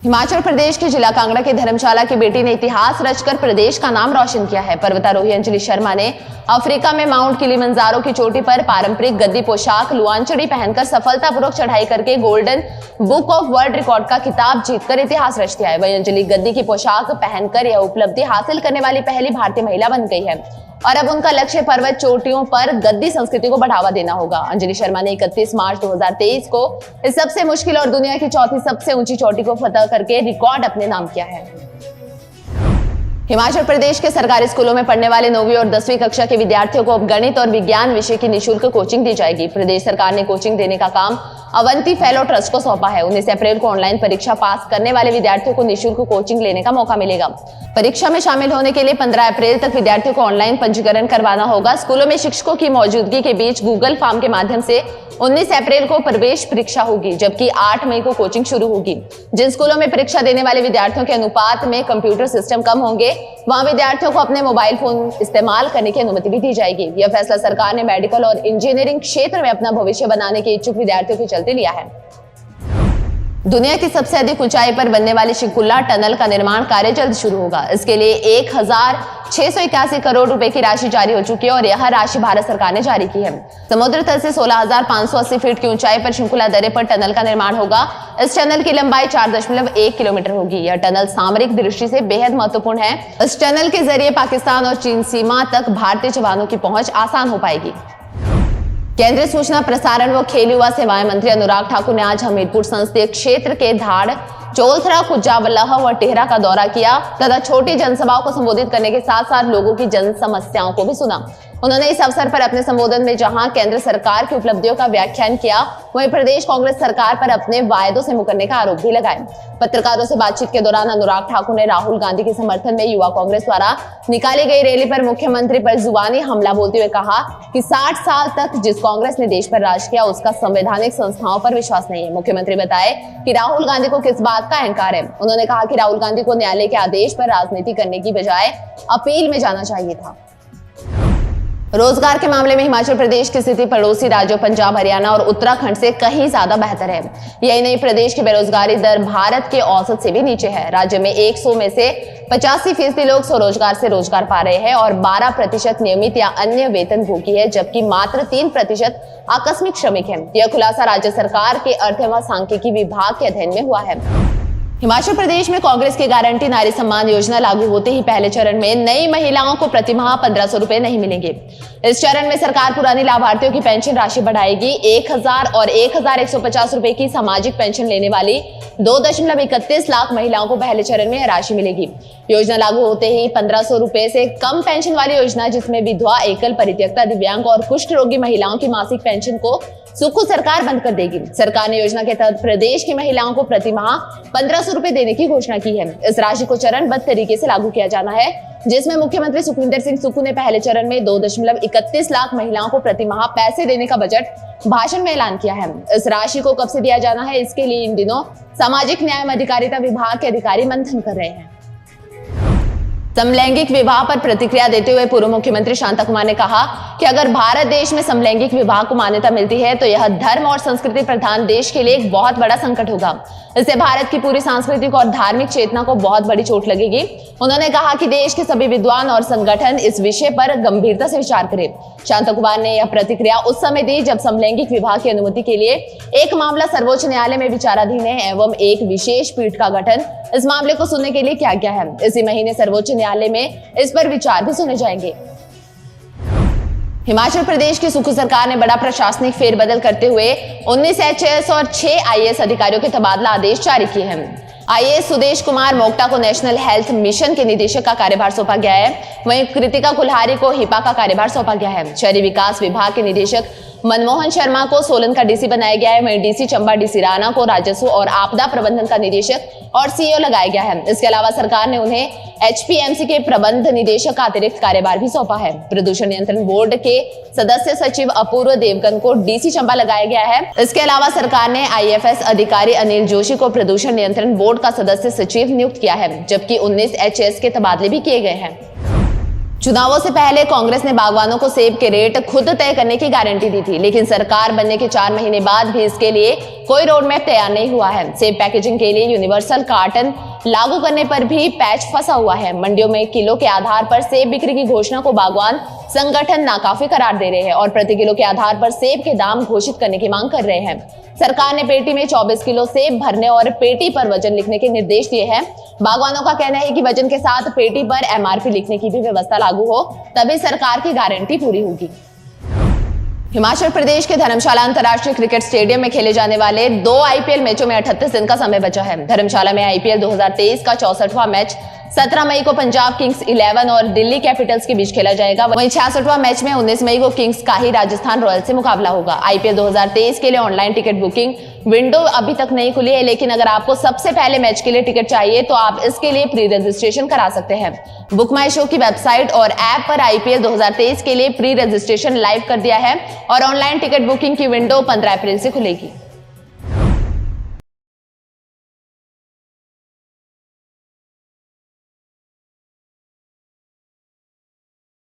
हिमाचल प्रदेश के जिला कांगड़ा के धर्मशाला की बेटी ने इतिहास रचकर प्रदेश का नाम रोशन किया है। पर्वतारोही अंजलि शर्मा ने अफ्रीका में माउंट किलिमंजारो की चोटी पर पारंपरिक गद्दी पोशाक लुआंचड़ी पहनकर सफलतापूर्वक चढ़ाई करके golden book of world record का खिताब जीतकर इतिहास रच दिया है। वहीं अंजलि गद्दी की पोशाक पहनकर यह उपलब्धि हासिल करने वाली पहली भारतीय महिला बन गई है और अब उनका लक्ष्य पर्वत चोटियों पर गद्दी संस्कृति को बढ़ावा देना होगा। अंजलि शर्मा ने 31 मार्च 2023 को इस सबसे मुश्किल और दुनिया की चौथी सबसे ऊंची चोटी को फतह करके रिकॉर्ड अपने नाम किया है। हिमाचल प्रदेश के सरकारी स्कूलों में पढ़ने वाले 9वीं और 10वीं कक्षा के विद्यार्थियों को अब गणित और विज्ञान विषय की निःशुल्क कोचिंग दी जाएगी। प्रदेश सरकार ने कोचिंग देने का काम अवंती फेलो ट्रस्ट को सौंपा है। 19 अप्रैल को ऑनलाइन परीक्षा पास करने वाले विद्यार्थियों को निःशुल्क कोचिंग लेने का मौका मिलेगा। परीक्षा में शामिल होने के लिए 15 अप्रैल तक विद्यार्थियों को ऑनलाइन पंजीकरण करवाना होगा। स्कूलों में शिक्षकों की मौजूदगी के बीच गूगल फॉर्म के माध्यम से 19 अप्रैल को प्रवेश परीक्षा होगी, जबकि 8 मई को कोचिंग शुरू होगी। जिन स्कूलों में परीक्षा देने वाले विद्यार्थियों के अनुपात में कंप्यूटर सिस्टम कम होंगे, वहां विद्यार्थियों को अपने मोबाइल फोन इस्तेमाल करने की अनुमति भी दी जाएगी। यह फैसला सरकार ने मेडिकल और इंजीनियरिंग क्षेत्र में अपना भविष्य बनाने के इच्छुक विद्यार्थियों के चलते लिया है। दुनिया की सबसे अधिक ऊंचाई पर बनने वाली शिकुल्ला टनल का निर्माण कार्य जल्द शुरू होगा। इसके लिए 1681 करोड़ रुपए की राशि जारी हो चुकी है और यह राशि भारत सरकार ने जारी की है। समुद्र तल से 16,580 फीट की ऊंचाई पर शिकुल्ला दर्रे पर टनल का निर्माण होगा। इस टनल की लंबाई 4.1 किलोमीटर होगी। यह टनल सामरिक दृष्टि से बेहद महत्वपूर्ण है। इस टनल के जरिए पाकिस्तान और चीन सीमा तक भारतीय जवानों की पहुंच आसान हो पाएगी। केंद्रीय सूचना प्रसारण व खेल युवा सेवाएं मंत्री अनुराग ठाकुर ने आज हमीरपुर संसदीय क्षेत्र के धाड़, चोलथरा, कुज्जावल्लह व टेहरा का दौरा किया तथा छोटी जनसभाओं को संबोधित करने के साथ साथ लोगों की जन समस्याओं को भी सुना। उन्होंने इस अवसर पर अपने संबोधन में जहां केंद्र सरकार की उपलब्धियों का व्याख्यान किया, वहीं प्रदेश कांग्रेस सरकार पर अपने वायदों से मुकरने का आरोप भी लगाया। पत्रकारों से बातचीत के दौरान अनुराग ठाकुर ने राहुल गांधी के समर्थन में युवा कांग्रेस द्वारा निकाली गई रैली पर मुख्यमंत्री पर जुबानी हमला बोलते हुए कहा कि 60 साल तक जिस कांग्रेस ने देश पर राज किया उसका संवैधानिक संस्थाओं पर विश्वास नहीं है। मुख्यमंत्री बताए कि राहुल गांधी को किस बात का अहंकार है। उन्होंने कहा कि राहुल गांधी को न्यायालय के आदेश पर राजनीति करने की बजाय अपील में जाना चाहिए था। रोजगार के मामले में हिमाचल प्रदेश की स्थिति पड़ोसी राज्यों पंजाब, हरियाणा और उत्तराखंड से कहीं ज्यादा बेहतर है। यही नहीं, प्रदेश की बेरोजगारी दर भारत के औसत से भी नीचे है। राज्य में 100 में से 85% लोग स्वरोजगार से रोजगार पा रहे हैं और 12% नियमित या अन्य वेतनभोगी है, जबकि मात्र 3% आकस्मिक श्रमिक है। यह खुलासा राज्य सरकार के अर्थ एवं सांख्यिकी विभाग के अध्ययन में हुआ है। हिमाचल प्रदेश में कांग्रेस की गारंटी नारी सम्मान योजना लागू होते ही पहले चरण में नई महिलाओं को प्रतिमाह 1500 रुपए नहीं मिलेंगे। इस चरण में सरकार पुरानी लाभार्थियों की पेंशन राशि बढ़ाएगी। 1000 और 1150 रुपए की सामाजिक पेंशन लेने वाली 2.31 लाख महिलाओं को पहले चरण में राशि मिलेगी। योजना लागू होते ही 1500 रुपए से कम पेंशन वाली योजना, जिसमें विधवा, एकल, परित्यक्ता, दिव्यांग और कुष्ठ रोगी महिलाओं की मासिक पेंशन को सुखू सरकार बंद कर देगी। सरकार ने योजना के तहत प्रदेश की महिलाओं को प्रतिमाह 1500 रुपए देने की घोषणा की है। इस राशि को चरणबद्ध तरीके से लागू किया जाना है, जिसमें मुख्यमंत्री सुखविंदर सिंह सुक्खू ने पहले चरण में 2.31 लाख महिलाओं को प्रतिमाह पैसे देने का बजट भाषण में ऐलान किया है। इस राशि को कब से दिया जाना है, इसके लिए इन दिनों सामाजिक न्याय एवं अधिकारिता विभाग के अधिकारी मंथन कर रहे हैं। समलैंगिक विवाह पर प्रतिक्रिया देते हुए पूर्व मुख्यमंत्री शांता कुमार ने कहा कि अगर भारत देश में समलैंगिक विवाह को मान्यता मिलती है तो यह धर्म और संस्कृति प्रधान देश के लिए एक बहुत बड़ा संकट होगा। इससे भारत की पूरी सांस्कृतिक और धार्मिक चेतना को बहुत बड़ी चोट लगेगी। उन्होंने कहा कि देश के सभी विद्वान और संगठन इस विषय पर गंभीरता से विचार करें। शांता कुमार ने यह प्रतिक्रिया उस समय दी जब समलैंगिक विवाह की अनुमति के लिए एक मामला सर्वोच्च न्यायालय में विचाराधीन है एवं एक विशेष पीठ का गठन इस मामले को सुनने के लिए किया गया है। इसी महीने सर्वोच्च न्यायालय में इस पर विचार भी सुने जाएंगे। हिमाचल प्रदेश की सुक्खू सरकार ने बड़ा प्रशासनिक फेरबदल करते हुए 19 एचएएस और 6 आईएएस अधिकारियों के तबादला आदेश जारी किए हैं। आईएएस सुदेश कुमार मोक्टा को नेशनल हेल्थ मिशन के निदेशक का कार्यभार सौंपा गया है। वहीं कृतिका कुल्हारी को हिपा का कार्यभार सौंपा गया है। शहरी विकास विभाग के निदेशक मनमोहन शर्मा को सोलन का डीसी बनाया गया है। वहीं डीसी चंबा, डीसी राणा को राजस्व और आपदा प्रबंधन का निदेशक और सीईओ लगाया गया है। इसके अलावा सरकार ने उन्हें एचपीएमसी के प्रबंध निदेशक का अतिरिक्त कार्यभार भी सौंपा है। प्रदूषण नियंत्रण बोर्ड के सदस्य सचिव अपूर्व देवगन को डीसी चंबा लगाया गया है। इसके अलावा सरकार ने आईएफएस अधिकारी अनिल जोशी को प्रदूषण नियंत्रण बोर्ड का सदस्य सचिव नियुक्त किया है, जबकि 19 एचएएस के तबादले भी किए गए हैं। चुनावों से पहले कांग्रेस ने बागवानों को सेब के रेट खुद तय करने की गारंटी दी थी, लेकिन सरकार बनने के 4 महीने बाद भी इसके लिए कोई रोड मैप तैयार नहीं हुआ है। सेब पैकेजिंग के लिए यूनिवर्सल कार्टन लागू करने पर भी पैच फंसा हुआ है। मंडियों में किलो के आधार पर सेब बिक्री की घोषणा को बागवान संगठन नाकाफी करार दे रहे हैं और प्रति किलो के आधार पर सेब के दाम घोषित करने की मांग कर रहे हैं। सरकार ने पेटी में 24 किलो सेब भरने और पेटी पर वजन लिखने के निर्देश दिए हैं। बागवानों का कहना है कि वजन के साथ पेटी पर एमआरपी लिखने की भी व्यवस्था लागू हो, तभी सरकार की गारंटी पूरी होगी। हिमाचल प्रदेश के धर्मशाला अंतर्राष्ट्रीय क्रिकेट स्टेडियम में खेले जाने वाले 2 आईपीएल मैचों में 38 दिन का समय बचा है। धर्मशाला में आईपीएल 2023 का 64वां मैच 17 मई को पंजाब किंग्स 11 और दिल्ली कैपिटल्स के बीच खेला जाएगा। वहीं 66वां मैच में 19 मई को किंग्स का ही राजस्थान रॉयल्स से मुकाबला होगा। आईपीएल 2023 के लिए ऑनलाइन टिकट बुकिंग विंडो अभी तक नहीं खुली है, लेकिन अगर आपको सबसे पहले मैच के लिए टिकट चाहिए तो आप इसके लिए प्री रजिस्ट्रेशन करा सकते हैं। बुक माई शो की वेबसाइट और ऐप पर आईपीएल 2023 के लिए प्री रजिस्ट्रेशन लाइव कर दिया है और ऑनलाइन टिकट बुकिंग की विंडो 15 अप्रैल से खुलेगी।